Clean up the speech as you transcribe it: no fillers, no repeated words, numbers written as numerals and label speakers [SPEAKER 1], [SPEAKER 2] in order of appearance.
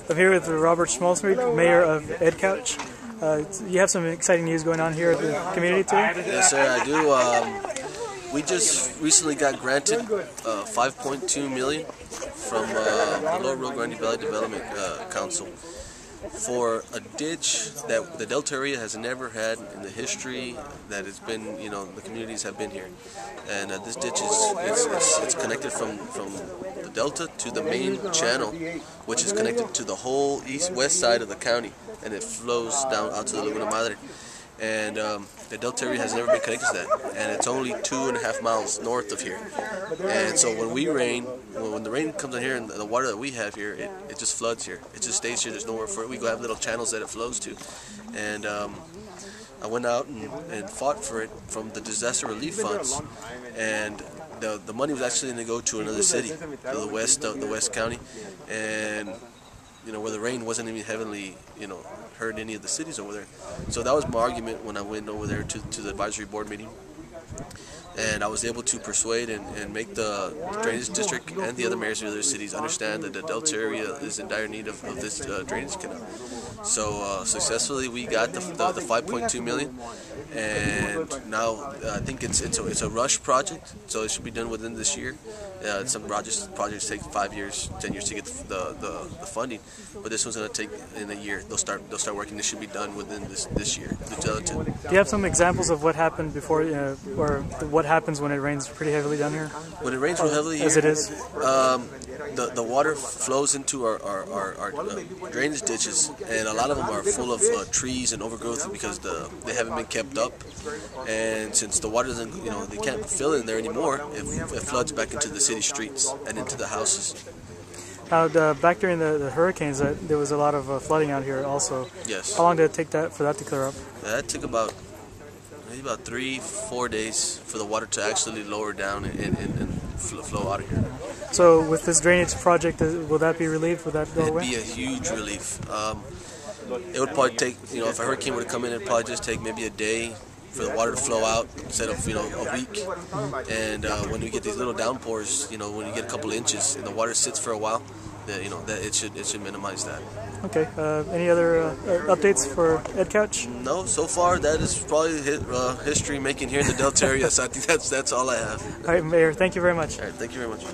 [SPEAKER 1] I'm here with Robert Schmalzried, Mayor of Edcouch. You have some exciting news going on here at the community today?
[SPEAKER 2] Yes, sir, I do. We just recently got granted $5.2 million from the Lower Rio Grande Valley Development Council for a ditch that the Delta area has never had in the history that it's been, the communities have been here. And this ditch it's connected from the Delta to the main channel, which is connected to the whole east-west side of the county, and it flows down out to the Laguna Madre. And the Delta area has never been connected to that, and it's only 2.5 miles north of here. And so when the rain comes in here and the water that we have here, it just floods here. It just stays here. There's nowhere for it. We go have little channels that it flows to. And I went out and fought for it from the disaster relief funds, and the money was actually going to go to another city, to the west county, and where the rain wasn't even heavily hurt any of the cities over there. So that was my argument when I went over there to the advisory board meeting, and I was able to persuade and make the drainage district and the other mayors of the other cities understand that the Delta area is in dire need of this drainage canal. So successfully we got the $5.2 million, and now I think it's a rush project, so it should be done within this year. Some projects take 5 years, 10 years to get the funding, but this one's going to take in a year. They'll start working. This should be done within this year.
[SPEAKER 1] Do you have some examples of what happened before, or what happens when it rains pretty heavily down here?
[SPEAKER 2] When it rains real heavily here,
[SPEAKER 1] as it is,
[SPEAKER 2] the water flows into our drainage ditches, and a lot of them are full of trees and overgrowth because they haven't been kept up. And since the water doesn't, they can't fill in there anymore, it floods back into the city streets and into the houses.
[SPEAKER 1] Now, back during the hurricanes, there was a lot of flooding out here also.
[SPEAKER 2] Yes.
[SPEAKER 1] How long did it take for that to clear up?
[SPEAKER 2] That took maybe about 3-4 days for the water to actually lower down and flow out of here.
[SPEAKER 1] So with this drainage project, will that be relieved? Will that go away?
[SPEAKER 2] It'd be a huge relief. It would probably take, if a hurricane were to come in, it'd probably just take maybe a day for the water to flow out instead of, a week. And when we get these little downpours, when you get a couple inches and the water sits for a while, that it should minimize that.
[SPEAKER 1] Okay. Any other updates for Edcouch?
[SPEAKER 2] No, so far that is probably history making here in the Delta area. So I think that's all I have.
[SPEAKER 1] All right, Mayor. Thank you very much.
[SPEAKER 2] All right, thank you very much.